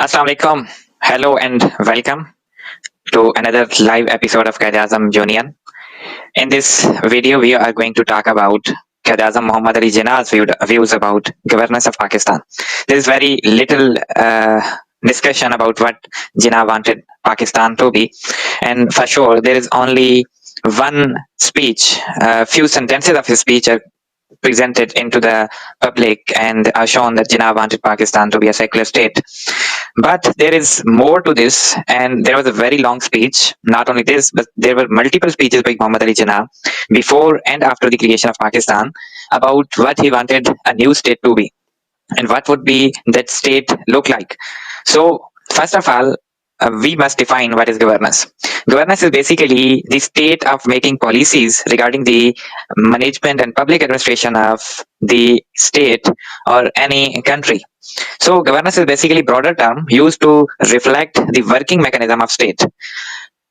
Assalamu alaikum. Hello and welcome to another live episode of Quaid-i-Azam Union. In this video, we are going to talk about Quaid-i-Azam Muhammad Ali Jinnah's views about governance of Pakistan. There is very little discussion about what Jinnah wanted Pakistan to be, and for sure, there is only one speech. A few sentences of his speech are presented into the public and are shown that Jinnah wanted Pakistan to be a secular state. But there is more to this, and there was a very long speech. Not only this, but there were multiple speeches by Muhammad Ali Jinnah before and after the creation of Pakistan about what he wanted a new state to be and what would be that state look like. So, first of all, we must define what is governance. Governance is basically the state of making policies regarding the management and public administration of the state or any country. So governance is basically a broader term used to reflect the working mechanism of state.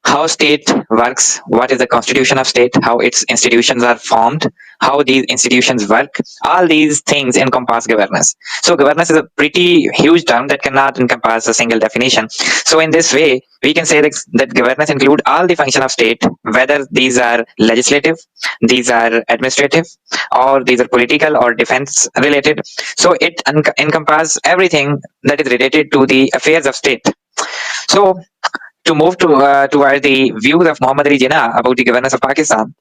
How state works, what is the constitution of state, how its institutions are formed, how these institutions work, all these things encompass governance. So governance is a pretty huge term that cannot encompass a single definition. So in this way, we can say that governance include all the function of state, whether these are legislative, these are administrative, or these are political or defense related. So it encompasses everything that is related to the affairs of state. So to move toward the views of Muhammad Ali Jinnah about the governance of Pakistan,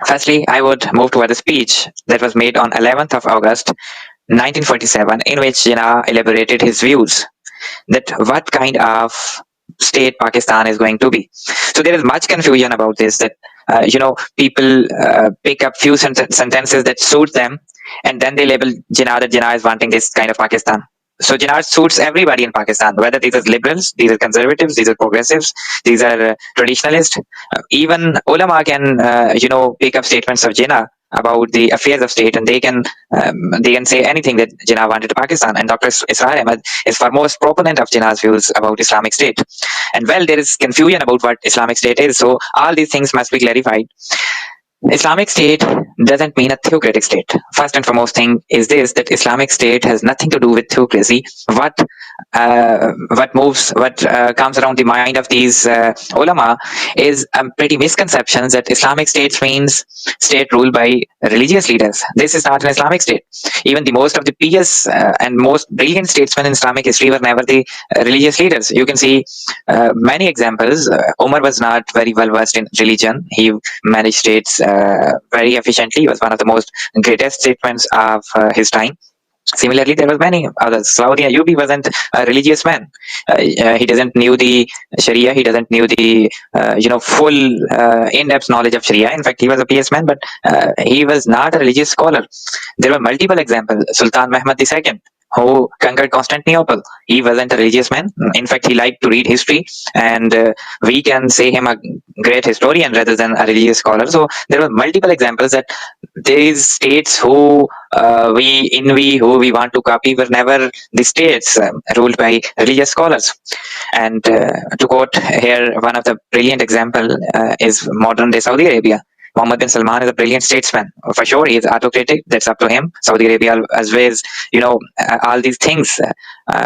firstly, I would move toward the speech that was made on 11th of August 1947, in which Jinnah elaborated his views that what kind of state Pakistan is going to be. So there is much confusion about this, that people pick up few sentences that suit them, and then they label Jinnah that Jinnah is wanting this kind of Pakistan. So Jinnah suits everybody in Pakistan, whether these are liberals, these are conservatives, these are progressives, these are traditionalists. Even ulama can, pick up statements of Jinnah about the affairs of state, and they can say anything that Jinnah wanted to Pakistan. And Dr. Israr Ahmad is foremost proponent of Jinnah's views about Islamic State. And well, there is confusion about what Islamic State is, so all these things must be clarified. Islamic State doesn't mean a theocratic state. First and foremost thing is this, that Islamic State has nothing to do with theocracy. What comes around the mind of these ulama is pretty misconceptions that Islamic State means state ruled by religious leaders. This is not an Islamic state. Even the most of the pious and most brilliant statesmen in Islamic history were never the religious leaders. You can see many examples. Umar was not very well versed in religion. He managed states very efficiently. He was one of the most greatest statesmen of his time. Similarly, there were many others. Saudi Ayyubi wasn't a religious man. He doesn't knew the Sharia. He doesn't knew the full in-depth knowledge of Sharia. In fact, he was a pious man, but he was not a religious scholar. There were multiple examples. Sultan Mehmed II, who conquered Constantinople, he wasn't a religious man. In fact, he liked to read history, and we can say him a great historian rather than a religious scholar. So there were multiple examples that these states who we want to copy were never the states ruled by religious scholars. And to quote here, one of the brilliant example is modern day Saudi Arabia. Mohammed bin Salman is a brilliant statesman. For sure, he is autocratic. That's up to him. Saudi Arabia always, all these things,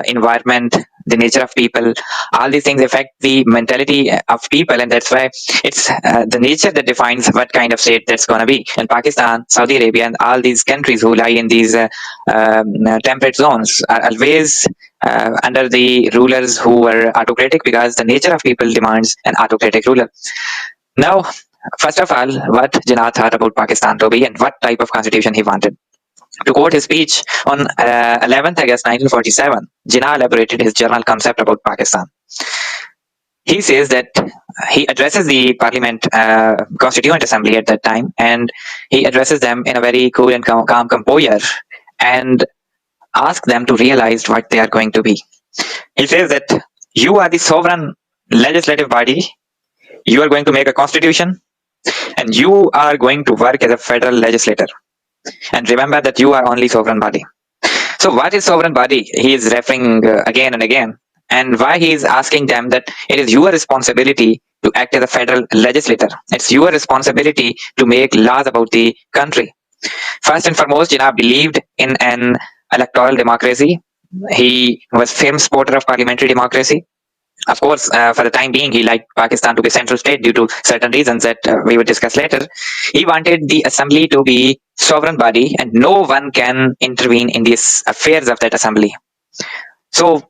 environment, the nature of people, all these things affect the mentality of people, and that's why it's the nature that defines what kind of state that's going to be. And Pakistan, Saudi Arabia, and all these countries who lie in these temperate zones are always under the rulers who were autocratic, because the nature of people demands an autocratic ruler. Now, first of all, what Jinnah thought about Pakistan to be and what type of constitution he wanted. To quote his speech on 11th August 1947, Jinnah elaborated his general concept about Pakistan. He says that he addresses the Parliament Constituent Assembly at that time, and he addresses them in a very cool and calm composure and asks them to realize what they are going to be. He says that you are the sovereign legislative body, you are going to make a constitution, and you are going to work as a federal legislator. And remember that you are only sovereign body. So what is sovereign body? He is referring again and again. And why he is asking them that it is your responsibility to act as a federal legislator. It's your responsibility to make laws about the country. First and foremost, Jinnah believed in an electoral democracy. He was famous supporter of parliamentary democracy. Of course, for the time being, he liked Pakistan to be central state due to certain reasons that we will discuss later. He wanted the assembly to be sovereign body and no one can intervene in the affairs of that assembly. So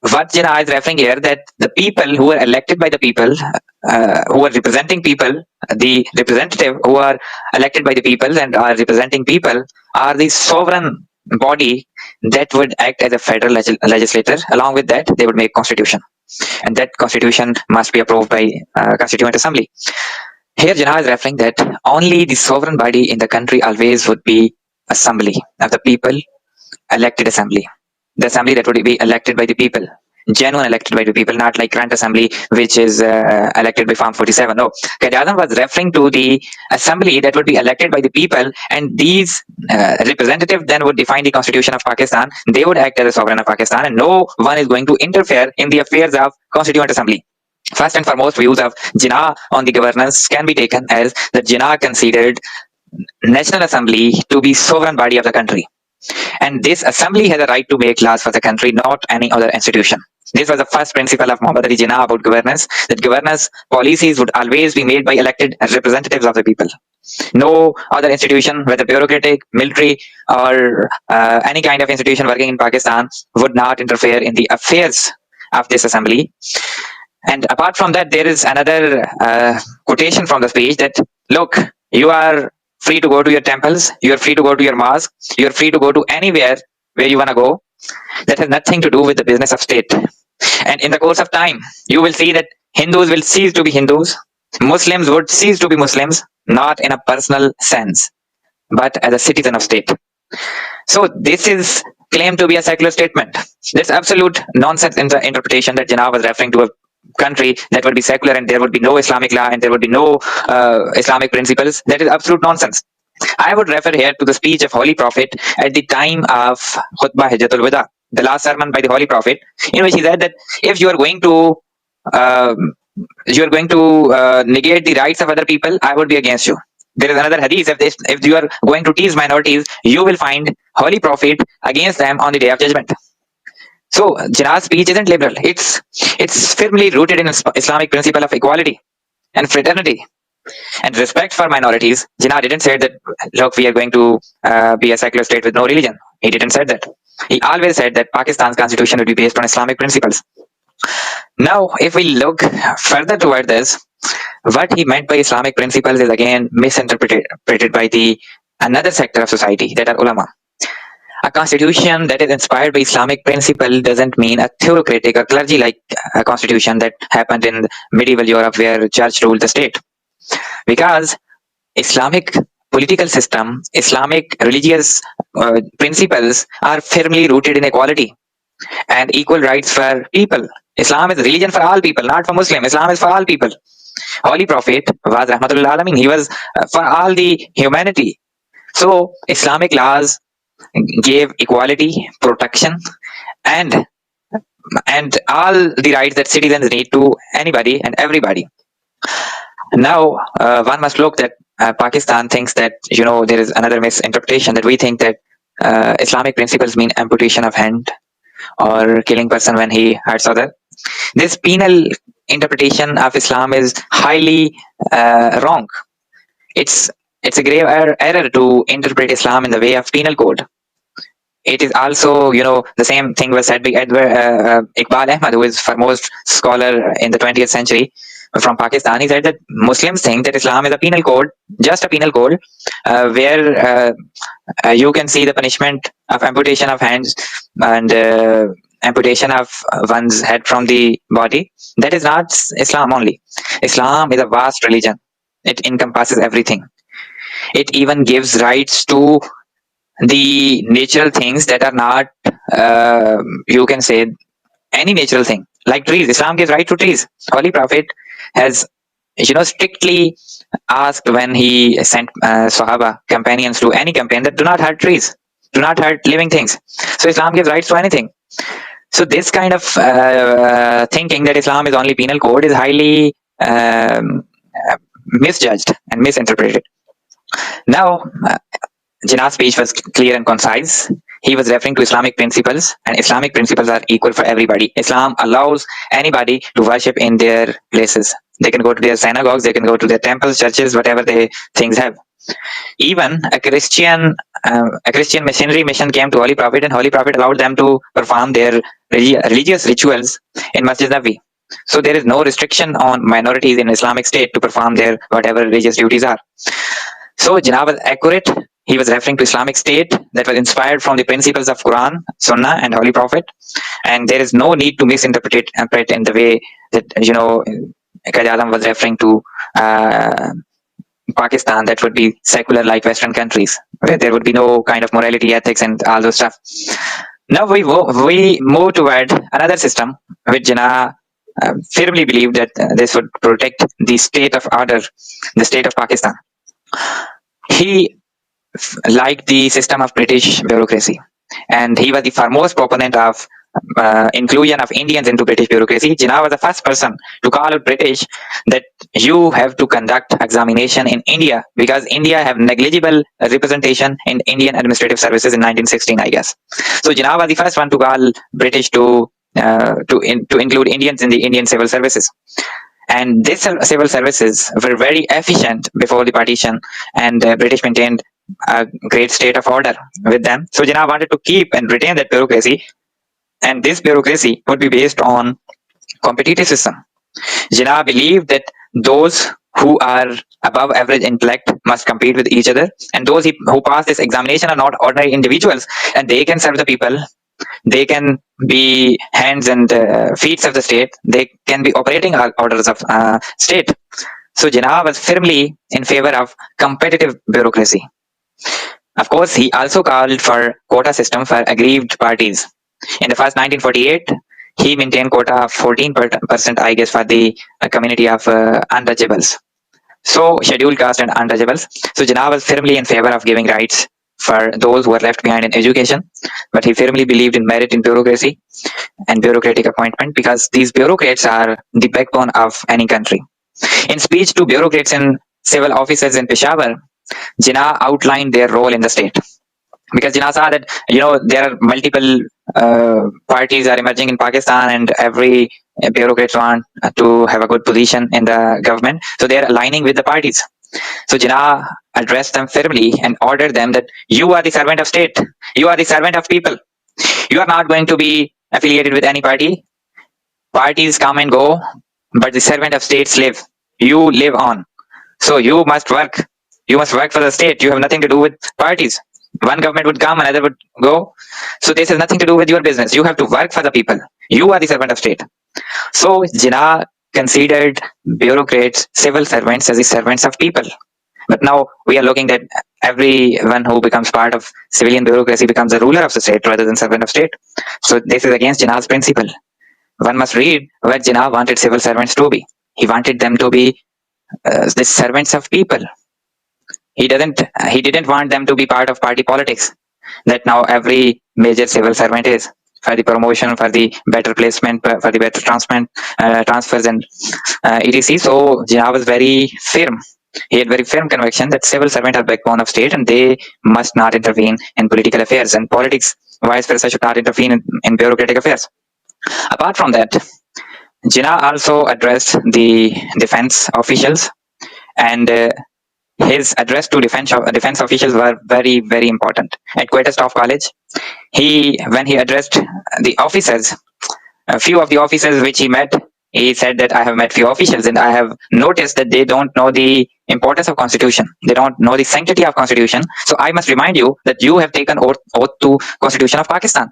what Jinnah is referring here, that the people who are elected by the people, who are representing people, the representative who are elected by the people and are representing people, are the sovereign body that would act as a federal legislator. Along with that, they would make constitution, and that constitution must be approved by Constituent Assembly. Here, Jinnah is referring that only the sovereign body in the country always would be assembly of the people, elected assembly, the assembly that would be elected by the people, genuine elected by the people, not like current assembly which is elected by Form 47. No, Quaid-i-Azam was referring to the assembly that would be elected by the people, and these representatives then would define the constitution of Pakistan. They would act as a sovereign of Pakistan, and no one is going to interfere in the affairs of Constituent Assembly. First and foremost, views of Jinnah on the governance can be taken as that Jinnah considered National Assembly to be sovereign body of the country. And this assembly has a right to make laws for the country, not any other institution. This was the first principle of Muhammad Ali Jinnah about governance, that governance policies would always be made by elected representatives of the people. No other institution, whether bureaucratic, military, or any kind of institution working in Pakistan, would not interfere in the affairs of this assembly. And apart from that, there is another quotation from the speech that, look, you are free to go to your temples, you are free to go to your mosque, you are free to go to anywhere where you want to go. That has nothing to do with the business of state. And in the course of time, you will see that Hindus will cease to be Hindus, Muslims would cease to be Muslims, not in a personal sense, but as a citizen of state. So this is claimed to be a secular statement. That's absolute nonsense in the interpretation that Jinnah was referring to a country that would be secular and there would be no Islamic law and there would be no Islamic principles. That is absolute nonsense. I would refer here to the speech of Holy Prophet at the time of Khutbah Hijjatul Wada, the last sermon by the Holy Prophet, in which he said that if you are going to negate the rights of other people, I would be against you. There is another hadith, if you are going to tease minorities, you will find Holy Prophet against them on the day of judgment. So Jinnah's speech isn't liberal. It's firmly rooted in Islamic principle of equality and fraternity and respect for minorities. Jinnah didn't say that, look, we are going to be a secular state with no religion. He didn't say that. He always said that Pakistan's constitution will be based on Islamic principles. Now, if we look further toward this, what he meant by Islamic principles is again misinterpreted by the another sector of society, that are ulama. A constitution that is inspired by Islamic principle doesn't mean a theocratic or clergy-like constitution that happened in medieval Europe where church ruled the state. Because Islamic political system, Islamic religious principles are firmly rooted in equality and equal rights for people. Islam is religion for all people, not for Muslim. Islam is for all people. Holy Prophet was Rahmatul Alamin. He was for all the humanity. So Islamic laws gave equality, protection, and all the rights that citizens need to anybody and everybody. Now, one must look that Pakistan thinks that, there is another misinterpretation that we think that Islamic principles mean amputation of hand or killing person when he hurts other. This penal interpretation of Islam is highly wrong. It's a grave error to interpret Islam in the way of penal code. It is also, the same thing was said by Iqbal Ahmad, who is foremost scholar in the 20th century from Pakistan. He said that Muslims think that Islam is a penal code, just a penal code, where you can see the punishment of amputation of hands and amputation of one's head from the body. That is not Islam only. Islam is a vast religion. It encompasses everything. It even gives rights to the natural things that are not, you can say, any natural thing, like trees. Islam gives right to trees. Holy Prophet has, strictly asked when he sent Sahaba, companions, to any campaign that do not hurt trees, do not hurt living things. So Islam gives rights to anything. So this kind of thinking that Islam is only penal code is highly misjudged and misinterpreted. Now, Jinnah's speech was clear and concise. he was referring to Islamic principles, and Islamic principles are equal for everybody. Islam allows anybody to worship in their places. They can go to their synagogues, they can go to their temples, churches, whatever they things have. Even a Christian missionary mission came to Holy Prophet, and Holy Prophet allowed them to perform their religious rituals in Masjid Nabi. So there is no restriction on minorities in Islamic State to perform their whatever religious duties are. So Jinnah was accurate. He was referring to Islamic State that was inspired from the principles of Quran, Sunnah, and Holy Prophet. And there is no need to misinterpret it in the way that Quaid-i-Azam was referring to Pakistan, that would be secular like Western countries, where there would be no kind of morality, ethics, and all those stuff. Now we move toward another system which Jinnah firmly believed that this would protect the state of order, the state of Pakistan. He liked the system of British bureaucracy, and he was the foremost proponent of inclusion of Indians into British bureaucracy. Jinnah was the first person to call out British that you have to conduct examination in India because India have negligible representation in Indian administrative services in 1916, I guess. So Jinnah was the first one to call British to include Indians in the Indian civil services. And these civil services were very efficient before the partition, and British maintained a great state of order with them. So Jinnah wanted to keep and retain that bureaucracy, and this bureaucracy would be based on competitive system. Jinnah believed that those who are above average intellect must compete with each other, and those who pass this examination are not ordinary individuals, and they can serve the people. They can be hands and feet of the state. They can be operating orders of state. So Jinnah was firmly in favor of competitive bureaucracy. Of course, he also called for quota system for aggrieved parties. In the first 1948, he maintained quota of 14%, I guess, for the community of untouchables. So scheduled caste and untouchables. So Jinnah was firmly in favor of giving rights for those who are left behind in education, but he firmly believed in merit in bureaucracy and bureaucratic appointment because these bureaucrats are the backbone of any country. In speech to bureaucrats and civil officers in Peshawar, Jinnah outlined their role in the state. Because Jinnah saw that there are multiple parties are emerging in Pakistan, and every bureaucrats want to have a good position in the government, so they are aligning with the parties. So Jinnah addressed them firmly and ordered them that you are the servant of state, you are the servant of people. You are not going to be affiliated with any party. Parties come and go, but the servant of states live. You live on. So you must work. You must work for the state. You have nothing to do with parties. One government would come, another would go. So this has nothing to do with your business. You have to work for the people. You are the servant of state. So Jinnah considered bureaucrats, civil servants, as the servants of people. But now we are looking at everyone who becomes part of civilian bureaucracy becomes a ruler of the state rather than servant of state. So this is against Jinnah's principle. One must read what Jinnah wanted civil servants to be. He wanted them to be the servants of people. He didn't want them to be part of party politics that now every major civil servant is, for the promotion, for the better placement, for the better transfers and etc. So Jinnah was very firm. He had very firm conviction that civil servants are backbone of state and they must not intervene in political affairs, and politics vice versa should not intervene in bureaucratic affairs. Apart from that, Jinnah also addressed the defense officials, and his address to defense officials were very, very important. At Quetta Staff College, when he addressed the officers, a few of the officers which he met, he said that I have met few officials and I have noticed that they don't know the importance of constitution. They don't know the sanctity of constitution. So I must remind you that you have taken oath to Constitution of Pakistan,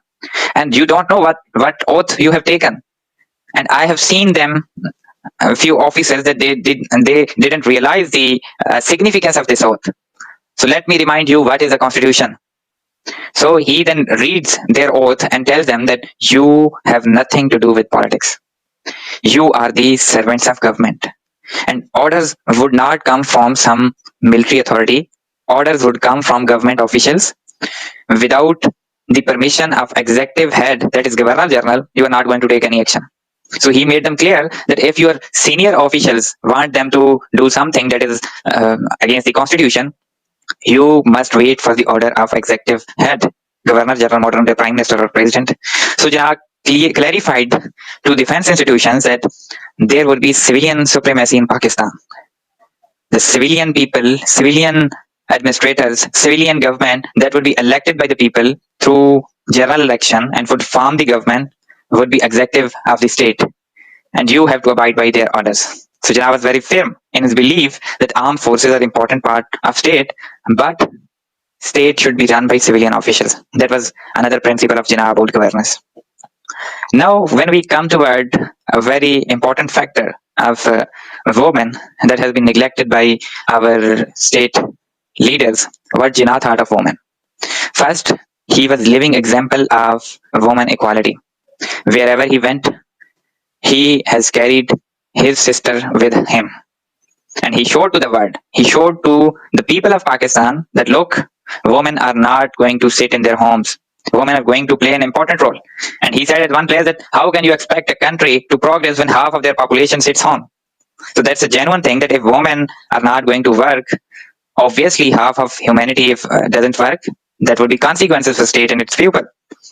and you don't know what oath you have taken. And I have seen them, a few officers, that they didn't realize the significance of this oath. So let me remind you what is a constitution. So he then reads their oath and tells them that you have nothing to do with politics. You are the servants of government, and orders would not come from some military authority. Orders would come from government officials. Without the permission of executive head, that is Governor General, you are not going to take any action. So he made them clear that if your senior officials want them to do something that is against the constitution, you must wait for the order of executive head. governor general, modern day prime minister or president. So Jinnah clarified to defense institutions that there would be civilian supremacy in Pakistan. The civilian people, civilian administrators, civilian government that would be elected by the people through general election and would form the government would be executive of the state, and you have to abide by their orders. So Jinnah was very firm in his belief that armed forces are an important part of state, but state should be run by civilian officials. That was another principle of Jinnah about governance. Now, when we come toward a very important factor of women that has been neglected by our state leaders, what Jinnah thought of women. First, he was living example of woman equality. Wherever he went, he has carried his sister with him. And he showed to the world, he showed to the people of Pakistan that look, women are not going to sit in their homes. Women are going to play an important role. And he said at one place that how can you expect a country to progress when half of their population sits home? So that's a genuine thing, that if women are not going to work, obviously half of humanity if doesn't work, that would be consequences for state and its people.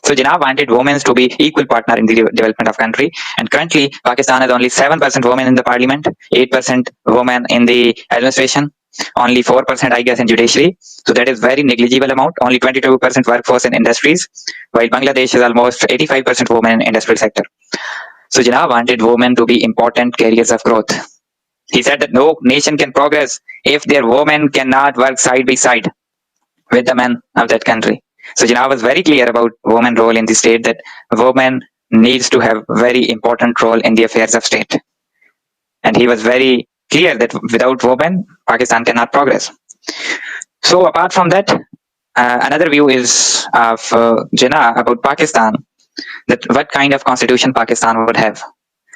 So Jinnah wanted women to be equal partner in the development of country, and currently Pakistan has only 7% women in the parliament, 8% women in the administration, only 4% I guess in judiciary. So that is very negligible amount. Only 22% workforce in industries, while Bangladesh is almost 85% women in industrial sector. So Jinnah wanted women to be important carriers of growth. He said that no nation can progress if their women cannot work side by side with the men of that country. So Jinnah was very clear about women role in the state, that women needs to have very important role in the affairs of state. And he was very clear that without women, Pakistan cannot progress. So apart from that, another view is of Jinnah about Pakistan, that what kind of constitution Pakistan would have.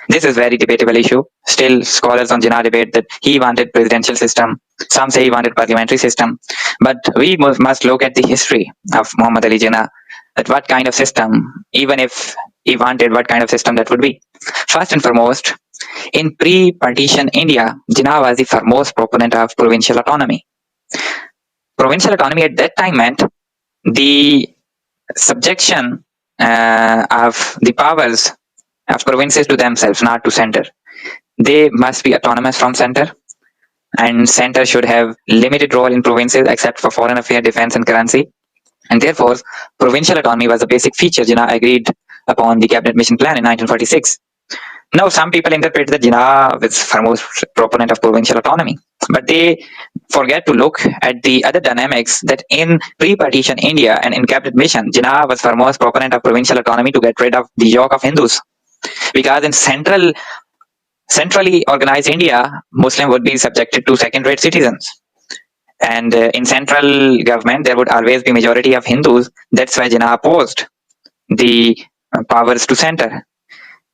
This is very debatable issue. Still, scholars on Jinnah debate that he wanted presidential system. Some say he wanted parliamentary system. But we must look at the history of Muhammad Ali Jinnah, that what kind of system, even if he wanted, what kind of system that would be. First and foremost, in pre-partition India, Jinnah was the foremost proponent of provincial autonomy. Provincial autonomy at that time meant the subjection of the powers of provinces to themselves, not to center. They must be autonomous from center, and center should have limited role in provinces except for foreign affairs, defense and currency. And therefore, provincial autonomy was a basic feature Jinnah agreed upon the cabinet mission plan in 1946. Now, some people interpret that Jinnah was foremost proponent of provincial autonomy, but they forget to look at the other dynamics, that in pre-partition India and in cabinet mission, Jinnah was foremost proponent of provincial autonomy to get rid of the yoke of Hindus. Because in centrally organized India, Muslim would be subjected to second-rate citizens. And in central government, there would always be majority of Hindus. That's why Jinnah opposed the powers to center.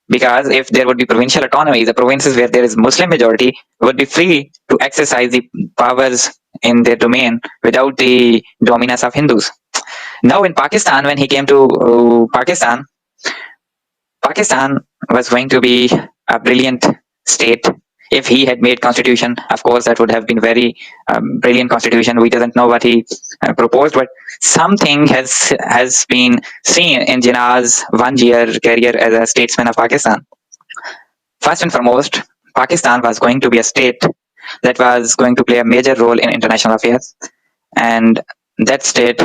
Because if there would be provincial autonomy, the provinces where there is Muslim majority would be free to exercise the powers in their domain without the dominance of Hindus. Now in Pakistan, when he came to Pakistan was going to be a brilliant state. If he had made constitution, of course, that would have been very brilliant constitution. We doesn't know what he proposed, but something has been seen in Jinnah's 1 year career as a statesman of Pakistan. First and foremost, Pakistan was going to be a state that was going to play a major role in international affairs, and that state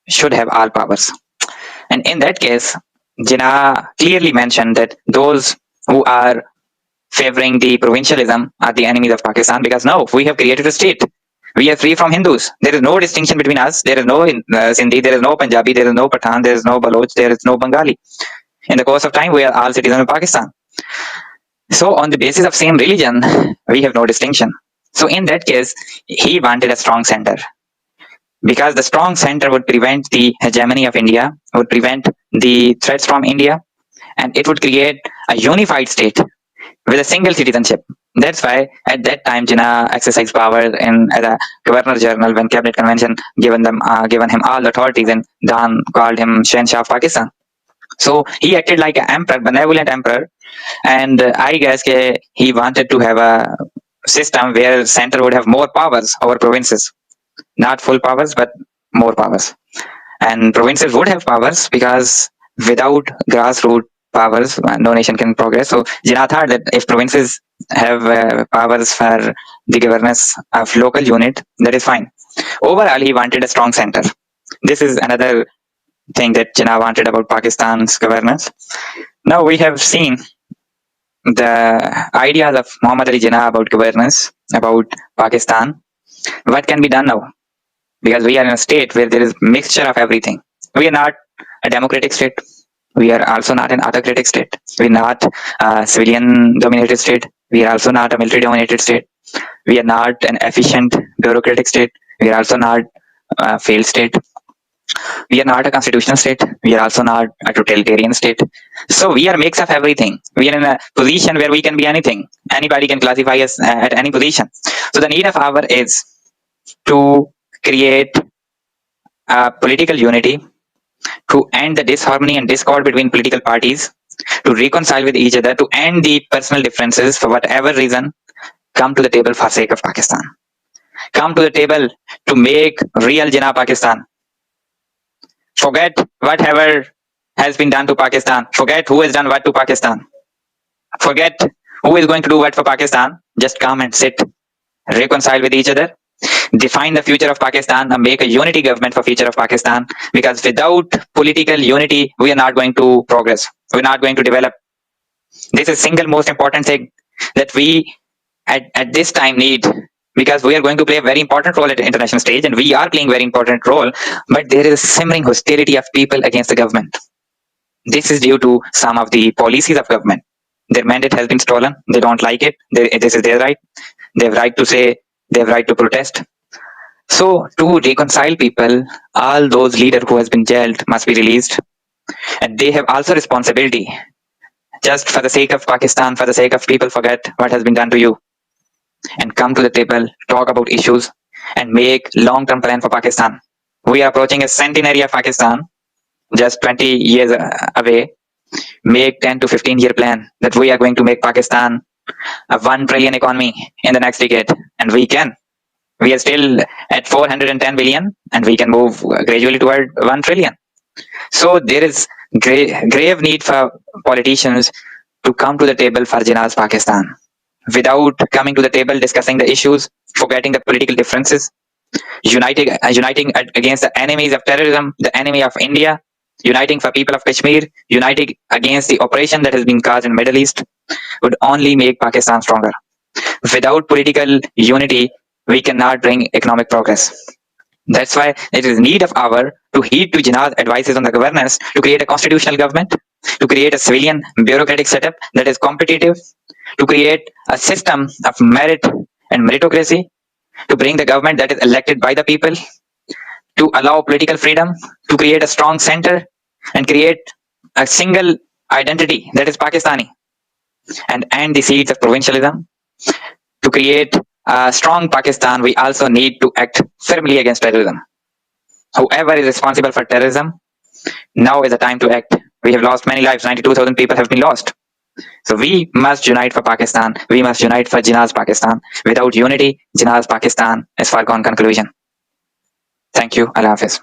should have all powers. And in that case, Jinnah clearly mentioned that those who are favoring the provincialism are the enemies of Pakistan, because now we have created a state. We are free from Hindus. There is no distinction between us. There is no Sindhi, there is no Punjabi, there is no Pathan, there is no Baloch, there is no Bengali. In the course of time, we are all citizens of Pakistan. So on the basis of same religion, we have no distinction. So in that case, he wanted a strong center, because the strong center would prevent the hegemony of India, would prevent the threats from India, and it would create a unified state with a single citizenship. That's why at that time Jinnah exercised power as a governor general when cabinet convention given him all authorities, and then called him Shahenshah of Pakistan. So he acted like an emperor, benevolent emperor, and I guess he wanted to have a system where center would have more powers over provinces. Not full powers, but more powers. and provinces would have powers, because without grassroots powers, no nation can progress. So Jinnah thought that if provinces have powers for the governance of local unit, that is fine. Overall, he wanted a strong center. This is another thing that Jinnah wanted about Pakistan's governance. Now we have seen the ideas of Muhammad Ali Jinnah about governance, about Pakistan. What can be done now? Because we are in a state where there is mixture of everything. We are not a democratic state. We are also not an autocratic state. We are not a civilian dominated state. We are also not a military dominated state. We are not an efficient bureaucratic state. We are also not a failed state. We are not a constitutional state. We are also not a totalitarian state. So we are a mix of everything. We are in a position where we can be anything. Anybody can classify us at any position. So the need of hour is to create a political unity, to end the disharmony and discord between political parties, to reconcile with each other, to end the personal differences for whatever reason. Come to the table for sake of Pakistan. Come to the table to make real Jinnah Pakistan. Forget whatever has been done to Pakistan. Forget who has done what to Pakistan. Forget who is going to do what for Pakistan. Just come and sit, reconcile with each other, define the future of Pakistan, and make a unity government for future of Pakistan. Because without political unity, we are not going to progress. We're not going to develop. This is single most important thing that we at this time need, because we are going to play a very important role at the international stage, and we are playing very important role, but there is a simmering hostility of people against the government. This is due to some of the policies of government. Their mandate has been stolen. They don't like it. This is their right. They have right to say, they have right to protest. So to reconcile people, all those leaders who has been jailed must be released, and they have also responsibility. Just for the sake of Pakistan, for the sake of people, forget what has been done to you, and come to the table, talk about issues, and make long-term plan for Pakistan. We are approaching a centenary of Pakistan, just 20 years away. Make 10 to 15-year plan that we are going to make Pakistan a 1 trillion economy in the next decade, and we can. We are still at 410 billion, and we can move gradually toward 1 trillion. So there is grave need for politicians to come to the table for Jinnah's Pakistan. Without coming to the table, discussing the issues, forgetting the political differences, uniting against the enemies of terrorism, the enemy of India, uniting for people of Kashmir, uniting against the oppression that has been caused in the Middle East, would only make Pakistan stronger. Without political unity, we cannot bring economic progress. That's why it is need of hour to heed to Jinnah's advices on the governance, to create a constitutional government, to create a civilian bureaucratic setup that is competitive, to create a system of merit and meritocracy, to bring the government that is elected by the people, to allow political freedom, to create a strong center, and create a single identity that is Pakistani, and end the seeds of provincialism. To create a strong Pakistan, we also need to act firmly against terrorism. Whoever is responsible for terrorism, now is the time to act. We have lost many lives. 92,000 people have been lost. So we must unite for Pakistan. We must unite for Jinnah's Pakistan. Without unity, Jinnah's Pakistan is far gone conclusion. Thank you. Allah Hafiz.